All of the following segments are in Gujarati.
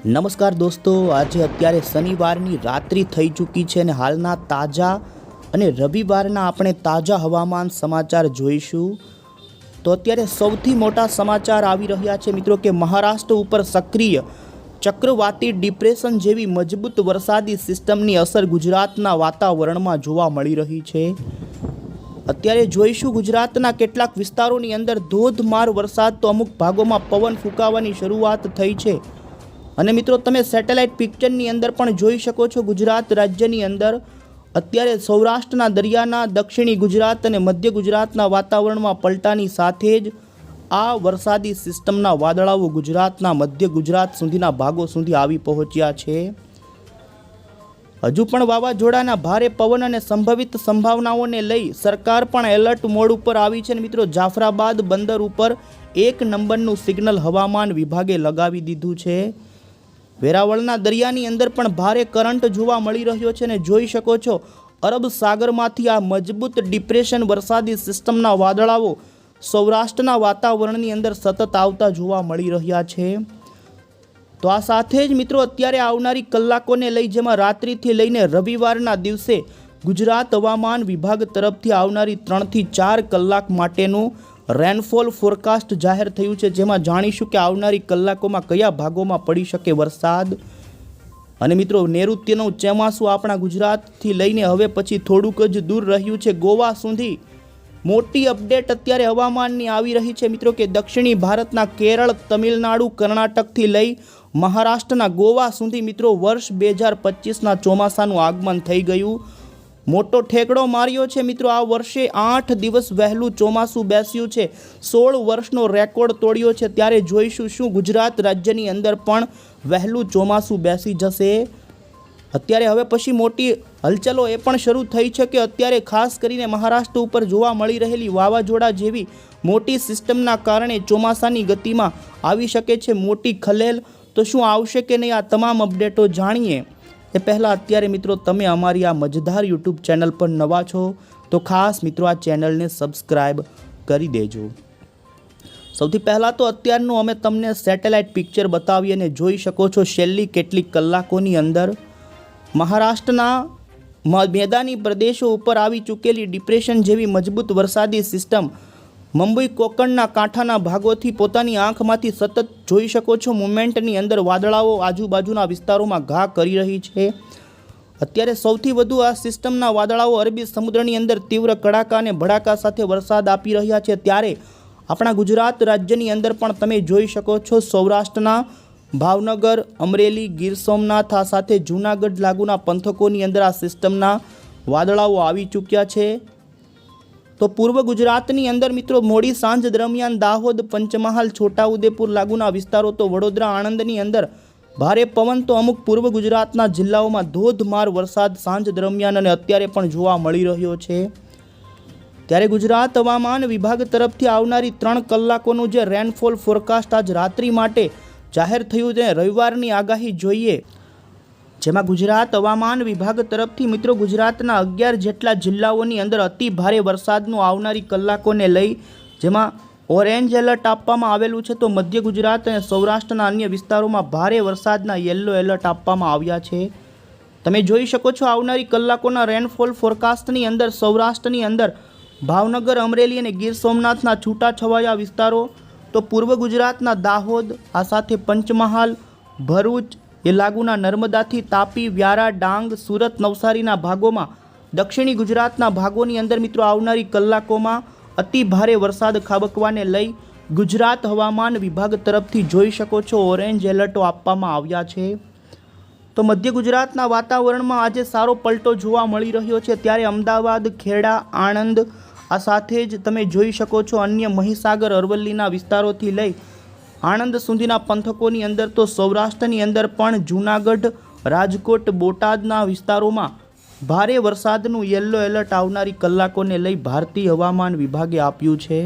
નમસ્કાર દોસ્તો, આજે અત્યારે શનિવારની રાત્રિ થઈ ચૂકી છે અને હાલના તાજા અને રવિવારના આપણે તાજા હવામાન સમાચાર જોઈશું. તો અત્યારે સૌથી મોટા સમાચાર આવી રહ્યા છે મિત્રો કે મહારાષ્ટ્ર ઉપર સક્રિય ચક્રવાતી ડિપ્રેશન જેવી મજબૂત વરસાદી સિસ્ટમની અસર ગુજરાતના વાતાવરણમાં જોવા મળી રહી છે. અત્યારે જોઈશું ગુજરાતના કેટલાક વિસ્તારોની અંદર ધોધમાર વરસાદ, તો અમુક ભાગોમાં પવન ફૂંકાવાની શરૂઆત થઈ છે. અને મિત્રો, તમે સેટેલાઇટ પિક્ચરની અંદર પણ જોઈ શકો છો ગુજરાત રાજ્યની અંદર અત્યારે સૌરાષ્ટ્રના દરિયાના, દક્ષિણી ગુજરાત અને મધ્ય ગુજરાતના વાતાવરણમાં પલટાની સાથે જ આ વરસાદી સિસ્ટમના વાદળાઓ ગુજરાતના મધ્ય ગુજરાત સુધીના ભાગો સુધી આવી પહોંચ્યા છે. હજુ પણ વાવાઝોડાના ભારે પવન અને સંભવિત સંભાવનાઓને લઈ સરકાર પણ એલર્ટ મોડ ઉપર આવી છે. મિત્રો, જાફરાબાદ બંદર ઉપર 1 નંબરનું સિગ્નલ હવામાન વિભાગે લગાવી દીધું છે. વેરાવળના દરિયાની અંદર પણ ભારે કરંટ જોવા મળી રહ્યો છે અને જોઈ શકો છો અરબ સાગરમાંથી આ મજબૂત ડિપ્રેશન વરસાદી સિસ્ટમના વાદળાઓ સૌરાષ્ટ્રના વાતાવરણની અંદર સતત આવતા જોવા મળી રહ્યા છે. તો આ સાથે જ મિત્રો, અત્યારે આવનારી કલાકોને લઈ, જેમાં રાત્રિથી લઈને રવિવારના દિવસે ગુજરાત હવામાન વિભાગ તરફથી આવનારી 3 થી 4 કલાક માટેનું રેનફોલ ફોરકાસ્ટ જાહેર થયું છે, જેમાં જાણીશું કે આવનારી કલાકોમાં કયા ભાગોમાં પડી શકે વરસાદ. અને મિત્રો, નૈઋત્યનું ચોમાસું આપણા ગુજરાતથી લઈને હવે પછી થોડુંક જ દૂર રહ્યું છે ગોવા સુધી. મોટી અપડેટ અત્યારે હવામાનની આવી રહી છે મિત્રો કે દક્ષિણી ભારતના કેરળ, તમિલનાડુ, કર્ણાટકથી લઈ મહારાષ્ટ્રના ગોવા સુધી મિત્રો વર્ષ 2025ના ચોમાસાનું આગમન થઈ ગયું. મોટો ઠેકડો માર્યો છે મિત્રો. આ વર્ષે 8 દિવસ વહેલું ચોમાસું બેસ્યું છે, 16 વર્ષનો રેકોર્ડ તોડ્યો છે. ત્યારે જોઈશું શું ગુજરાત રાજ્યની અંદર પણ વહેલું ચોમાસું બેસી જશે. અત્યારે હવે પછી મોટી હલચલો એ પણ શરૂ થઈ છે કે અત્યારે ખાસ કરીને મહારાષ્ટ્ર ઉપર જોવા મળી રહેલી વાવાઝોડા જેવી મોટી સિસ્ટમના કારણે ચોમાસાની ગતિમાં આવી શકે છે મોટી ખલેલ. તો શું આવશે કે નહીં, આ તમામ અપડેટો જાણીએ એ પહેલાં અત્યારે મિત્રો, તમે અમારી આ મજેદાર યુટ્યુબ ચેનલ પર નવા છો તો ખાસ મિત્રો આ ચેનલને સબસ્ક્રાઈબ કરી દેજો. સૌથી પહેલાં તો અત્યારનું અમે તમને સેટેલાઇટ પિક્ચર બતાવીએ અને જોઈ શકો છો છેલ્લી કેટલીક કલાકોની અંદર મહારાષ્ટ્રના મેદાની પ્રદેશો ઉપર આવી ચૂકેલી ડિપ્રેશન જેવી મજબૂત વરસાદી સિસ્ટમ મુંબઈ કોંકણના કાંઠાના ભાગોથી પોતાની આંખમાંથી સતત જોઈ શકો છો મુવમેન્ટની અંદર વાદળાઓ આજુબાજુના વિસ્તારોમાં ઘા કરી રહી છે. અત્યારે સૌથી વધુ આ સિસ્ટમના વાદળાઓ અરબી સમુદ્રની અંદર તીવ્ર કડાકા અને ભડાકા સાથે વરસાદ આપી રહ્યા છે. ત્યારે આપણા ગુજરાત રાજ્યની અંદર પણ તમે જોઈ શકો છો સૌરાષ્ટ્રના ભાવનગર, અમરેલી, ગીર સોમનાથ આ સાથે જૂનાગઢ લાગુના પંથકોની અંદર આ સિસ્ટમના વાદળાઓ આવી ચૂક્યા છે. તો પૂર્વ ગુજરાતની અંદર મિત્રો મોડી સાંજ દરમિયાન દાહોદ, પંચમહાલ, છોટાઉદેપુર લાગુના વિસ્તારો, તો વડોદરા, આણંદની અંદર ભારે પવન, તો અમુક પૂર્વ ગુજરાતના જિલ્લાઓમાં ધોધમાર વરસાદ સાંજ દરમિયાન અને અત્યારે પણ જોવા મળી રહ્યો છે. ત્યારે ગુજરાત હવામાન વિભાગ તરફથી આવનારી 3 કલાકોનું જે રેનફોલ ફોરકાસ્ટ આજ રાત્રિ માટે જાહેર થયું છે, રવિવારની આગાહી જોઈએ, જેમાં ગુજરાત હવામાન વિભાગ તરફથી મિત્રો ગુજરાતના 11 જેટલા જિલ્લાઓની અંદર અતિ ભારે વરસાદનું આવનારી કલાકોને લઈ જેમાં ઓરેન્જ એલર્ટ આપવામાં આવેલું છે. તો મધ્ય ગુજરાત અને સૌરાષ્ટ્રના અન્ય વિસ્તારોમાં ભારે વરસાદના યલો એલર્ટ આપવામાં આવ્યા છે. તમે જોઈ શકો છો આવનારી કલાકોના રેનફોલ ફોરકાસ્ટની અંદર સૌરાષ્ટ્રની અંદર ભાવનગર, અમરેલી અને ગીર સોમનાથના છૂટાછવાયા વિસ્તારો, તો પૂર્વ ગુજરાતના દાહોદ આ સાથે પંચમહાલ, ભરૂચ એ લાગુના નર્મદાથી તાપી, વ્યારા, ડાંગ, સુરત, નવસારીના ભાગોમાં, દક્ષિણી ગુજરાતના ભાગોની અંદર મિત્રો આવનારી કલાકોમાં અતિ ભારે વરસાદ ખાબકવાને લઈ ગુજરાત હવામાન વિભાગ તરફથી જોઈ શકો છો ઓરેન્જ એલર્ટો આપવામાં આવ્યા છે. તો મધ્ય ગુજરાતના વાતાવરણમાં આજે સારો પલટો જોવા મળી રહ્યો છે. ત્યારે અમદાવાદ, ખેડા, આણંદ આ સાથે જ તમે જોઈ શકો છો અન્ય મહીસાગર, અરવલ્લીના વિસ્તારોથી લઈ આણંદ સુધીના પંથકોની અંદર, તો સૌરાષ્ટ્રની અંદર પણ જૂનાગઢ, રાજકોટ, બોટાદના વિસ્તારોમાં ભારે વરસાદનું યલો એલર્ટ આવનારી કલાકોને લઈ ભારતીય હવામાન વિભાગે આપ્યું છે.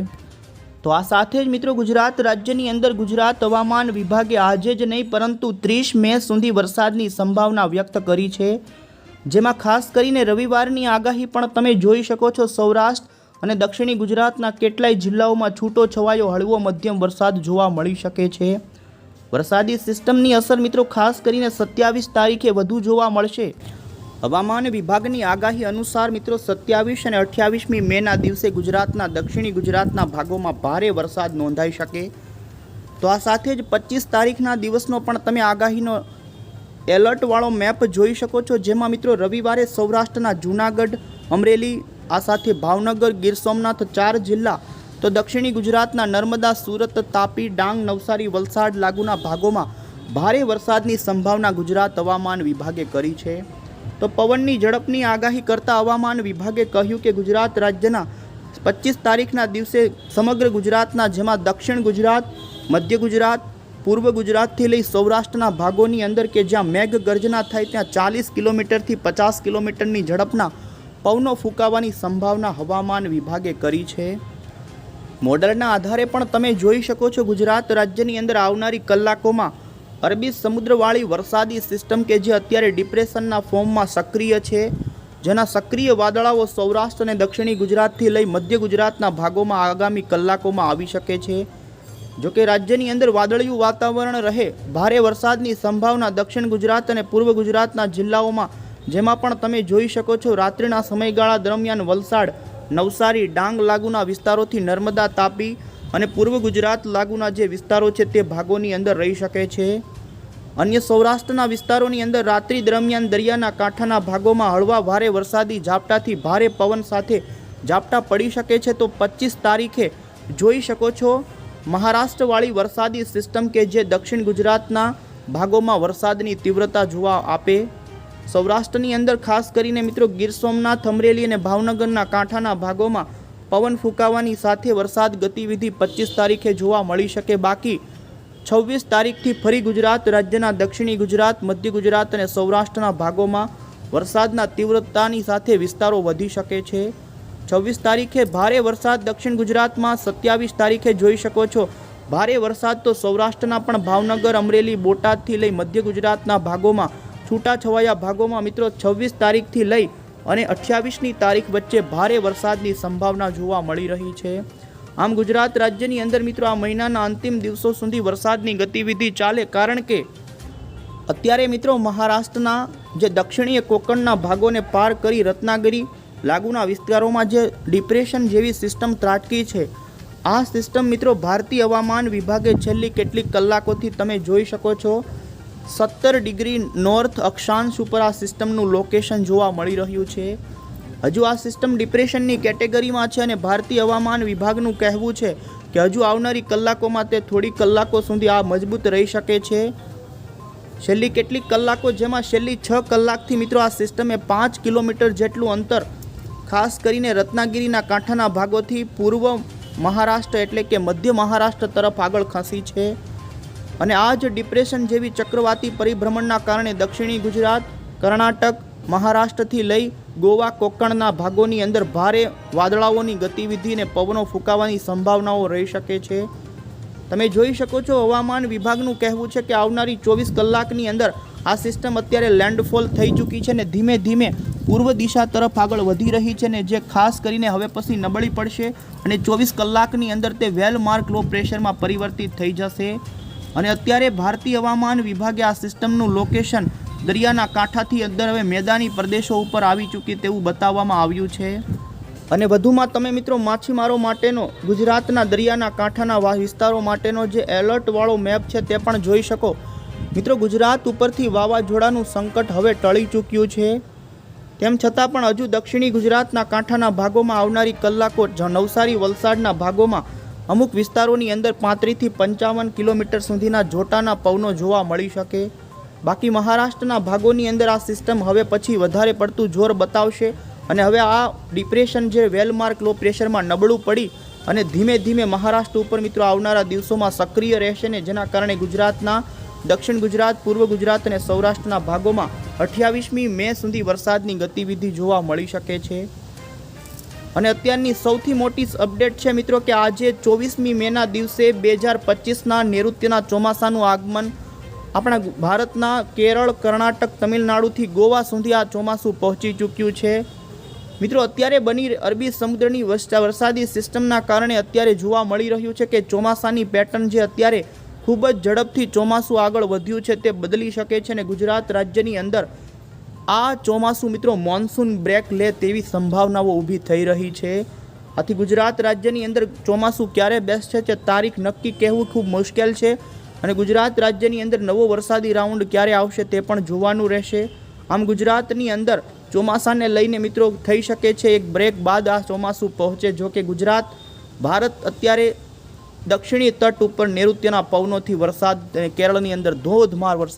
તો આ સાથે જ મિત્રો ગુજરાત રાજ્યની અંદર ગુજરાત હવામાન વિભાગે આજે જ નહીં પરંતુ 30 મે સુધી વરસાદની સંભાવના વ્યક્ત કરી છે, જેમાં ખાસ કરીને રવિવારની આગાહી પણ તમે જોઈ શકો છો. સૌરાષ્ટ્ર અને દક્ષિણી ગુજરાતના કેટલાય જિલ્લાઓમાં છૂટો છવાયો હળવો મધ્યમ વરસાદ જોવા મળી શકે છે. વરસાદી સિસ્ટમની અસર મિત્રો ખાસ કરીને 27 તારીખે વધુ જોવા મળશે। હવામાન વિભાગની આગાહી અનુસાર મિત્રો 27 અને 28મી મેના દિવસે ગુજરાતના દક્ષિણી ગુજરાતના ભાગોમાં ભારે વરસાદ નોંધાઈ શકે। તો આ સાથે જ 25 તારીખના દિવસનો પણ તમે આગાહીનો એલર્ટવાળો મેપ જોઈ શકો છો, જેમાં મિત્રો રવિવારે સૌરાષ્ટ્રના જૂનાગઢ, અમરેલી, આ સાથે ભાવનગર, ગીર સોમનાથ 4 જિલ્લા, તો દક્ષિણી ગુજરાતના નર્મદા, સુરત, તાપી, ડાંગ, નવસારી, વલસાડ લાગુના ભાગોમાં ભારે વરસાદની સંભાવના ગુજરાત હવામાન વિભાગે કરી છે। તો પવનની ઝડપની આગાહી કરતા હવામાન વિભાગે કહ્યું કે ગુજરાત રાજ્યના 25 તારીખના દિવસે સમગ્ર ગુજરાતના, જેમાં દક્ષિણ ગુજરાત, મધ્ય ગુજરાત, પૂર્વ ગુજરાતથી લઈ સૌરાષ્ટ્રના ભાગોની અંદર કે જ્યાં મેઘ ગર્જના થાય ત્યાં 40 કિલોમીટરથી 50 કિલોમીટરની ઝડપના પવનો ફૂંકાવાની સંભાવના હવામાન વિભાગે કરી છે। મોડલના આધારે પણ તમે જોઈ શકો છો ગુજરાત રાજ્યની અંદર આવનારી કલાકોમાં અરબી સમુદ્રવાળી વરસાદી સિસ્ટમ કે જે અત્યારે ડિપ્રેશનના ફોર્મમાં સક્રિય છે, જેના સક્રિય વાદળાઓ સૌરાષ્ટ્ર અને દક્ષિણી ગુજરાતથી લઈ મધ્ય ગુજરાતના ભાગોમાં આગામી કલાકોમાં આવી શકે છે। જોકે રાજ્યની અંદર વાદળિયું વાતાવરણ રહે, ભારે વરસાદની સંભાવના દક્ષિણ ગુજરાત અને પૂર્વ ગુજરાતના જિલ્લાઓમાં, જેમાં પણ તમે જોઈ શકો છો રાત્રિના સમયગાળા દરમિયાન વલસાડ, નવસારી, ડાંગ લાગુના વિસ્તારોથી નર્મદા, તાપી અને પૂર્વ ગુજરાત લાગુના જે વિસ્તારો છે તે ભાગોની અંદર રહી શકે છે। અન્ય સૌરાષ્ટ્રના વિસ્તારોની અંદર રાત્રિ દરમિયાન દરિયાના કાંઠાના ભાગોમાં હળવા ભારે વરસાદી ઝાપટાથી ભારે પવન સાથે ઝાપટા પડી શકે છે। તો 25 તારીખે જોઈ શકો છો મહારાષ્ટ્રવાળી વરસાદી સિસ્ટમ કે જે દક્ષિણ ગુજરાતના ભાગોમાં વરસાદની તીવ્રતા જોવા આપે। સૌરાષ્ટ્રની અંદર ખાસ કરીને મિત્રો ગીર સોમનાથ, અમરેલી અને ભાવનગરના કાંઠાના ભાગોમાં પવન ફૂંકાવાની સાથે વરસાદ ગતિવિધિ 25 તારીખે જોવા મળી શકે। બાકી 26 તારીખથી ફરી ગુજરાત રાજ્યના દક્ષિણી ગુજરાત, મધ્ય ગુજરાત અને સૌરાષ્ટ્રના ભાગોમાં વરસાદના તીવ્રતાની સાથે વિસ્તારો વધી શકે છે। 26 તારીખે ભારે વરસાદ દક્ષિણ ગુજરાતમાં, 27 તારીખે જોઈ શકો છો ભારે વરસાદ તો સૌરાષ્ટ્રના પણ ભાવનગર, અમરેલી, બોટાદથી લઈ મધ્ય ગુજરાતના ભાગોમાં, છૂટાછવાયા ભાગોમાં મિત્રો 26 તારીખથી લઈ અને 28મી તારીખ વચ્ચે ભારે વરસાદની સંભાવના જોવા મળી રહી છે। આમ ગુજરાત રાજ્યની અંદર મિત્રો આ મહિનાના અંતિમ દિવસો સુધી વરસાદની ગતિવિધિ ચાલે, કારણ કે અત્યારે મિત્રો મહારાષ્ટ્રના જે દક્ષિણીય કોકણના ભાગોને પાર કરી રત્નાગિરી લાગુના વિસ્તારોમાં જે ડિપ્રેશન જેવી સિસ્ટમ ત્રાટકી છે, આ સિસ્ટમ મિત્રો ભારતીય હવામાન વિભાગે છેલ્લી કેટલીક કલાકોથી તમે જોઈ શકો છો 17 ડિગ્રી નોર્થ અક્ષાંશ ઉપર આ સિસ્ટમનું લોકેશન જોવા મળી રહ્યું છે। હજુ આ સિસ્ટમ ડિપ્રેશનની કેટેગરીમાં છે અને ભારતીય હવામાન વિભાગનું કહેવું છે કે હજુ આવનારી કલાકોમાં તે થોડી કલાકો સુધી આ મજબૂત રહી શકે છે। છેલ્લી કેટલીક કલાકો, જેમાં છેલ્લી 6 કલાકથી મિત્રો આ સિસ્ટમે 5 કિલોમીટર જેટલું અંતર ખાસ કરીને રત્નાગિરીના કાંઠાના ભાગોથી પૂર્વ મહારાષ્ટ્ર એટલે કે મધ્ય મહારાષ્ટ્ર તરફ આગળ ખસી છે અને આ જ ડિપ્રેશન જેવી ચક્રવાતી પરિભ્રમણના કારણે દક્ષિણી ગુજરાત, કર્ણાટક, મહારાષ્ટ્રથી લઈ ગોવા, કોંકણના ભાગોની અંદર ભારે વાદળાઓની ગતિવિધિ અને પવનો ફૂંકાવાની સંભાવનાઓ રહી શકે છે। તમે જોઈ શકો છો હવામાન વિભાગનું કહેવું છે કે આવનારી 24 કલાકની અંદર આ સિસ્ટમ અત્યારે લેન્ડફોલ થઈ ચૂકી છે અને ધીમે ધીમે પૂર્વ દિશા તરફ આગળ વધી રહી છે ને જે ખાસ કરીને હવે પછી નબળી પડશે અને 24 કલાકની અંદર તે વેલ માર્ક લો પ્રેશરમાં પરિવર્તિત થઈ જશે। અને અત્યારે ભારતીય હવામાન વિભાગે આ સિસ્ટમનું લોકેશન દરિયાના કાંઠાથી અંદર હવે મેદાની પ્રદેશો ઉપર આવી ચૂકી તેવું બતાવવામાં આવ્યું છે। અને વધુમાં તમે મિત્રો માછીમારો માટેનો ગુજરાતના દરિયાના કાંઠાના વિસ્તારો માટેનો જે એલર્ટવાળો મેપ છે તે પણ જોઈ શકો। મિત્રો ગુજરાત ઉપરથી વાવાઝોડાનું સંકટ હવે ટળી ચૂક્યું છે, તેમ છતાં પણ હજુ દક્ષિણી ગુજરાતના કાંઠાના ભાગોમાં આવનારી કલાકો નવસારી, વલસાડના ભાગોમાં અમુક વિસ્તારોની અંદર 35 થી 55 કિલોમીટર સુધીના જોટાના પવનો જોવા મળી શકે। બાકી મહારાષ્ટ્રના ભાગોની અંદર આ સિસ્ટમ હવે પછી વધારે પડતું જોર બતાવશે અને હવે આ ડિપ્રેશન જે વેલમાર્ક લો પ્રેશરમાં નબળું પડી અને ધીમે ધીમે મહારાષ્ટ્ર ઉપર મિત્રો આવનારા દિવસોમાં સક્રિય રહેશે ને જેના કારણે ગુજરાતના દક્ષિણ ગુજરાત, પૂર્વ ગુજરાત અને સૌરાષ્ટ્રના ભાગોમાં 28મી મે સુધી વરસાદની ગતિવિધિ જોવા મળી શકે છે। અને અત્યારની સૌથી મોટી અપડેટ છે મિત્રો કે આજે 24મી મેના દિવસે 2025ના નૈઋત્યના ચોમાસાનું આગમન આપણા ભારતના કેરળ, કર્ણાટક, તમિલનાડુથી ગોવા સુધી આ ચોમાસું પહોંચી ચૂક્યું છે। મિત્રો અત્યારે બની અરબી સમુદ્રની વરસાદી સિસ્ટમના કારણે અત્યારે જોવા મળી રહ્યું છે કે ચોમાસાની પેટર્ન જે અત્યારે ખૂબ જ ઝડપથી ચોમાસું આગળ વધ્યું છે તે બદલી શકે છે અને ગુજરાત રાજ્યની અંદર આ ચોમાસું મિત્રો મોન્સૂન બ્રેક લે તેવી સંભાવનાઓ ઊભી થઈ રહી છે. આથી ગુજરાત રાજ્યની અંદર ચોમાસું ક્યારે બેસશે તે તારીખ નક્કી કહેવું ખૂબ મુશ્કેલ છે અને ગુજરાત રાજ્યની અંદર નવો વરસાદી રાઉન્ડ ક્યારે આવશે તે પણ જોવાનું રહેશે. આમ ગુજરાતની અંદર ચોમાસાને લઈને મિત્રો થઈ શકે છે એક બ્રેક બાદ આ ચોમાસું પહોંચે. જો કે ગુજરાત ભારત અત્યારે દક્ષિણી તટ ઉપર નૈઋત્યના પવનોથી વરસાદ, કેરળની અંદર ધોધમાર વરસાદ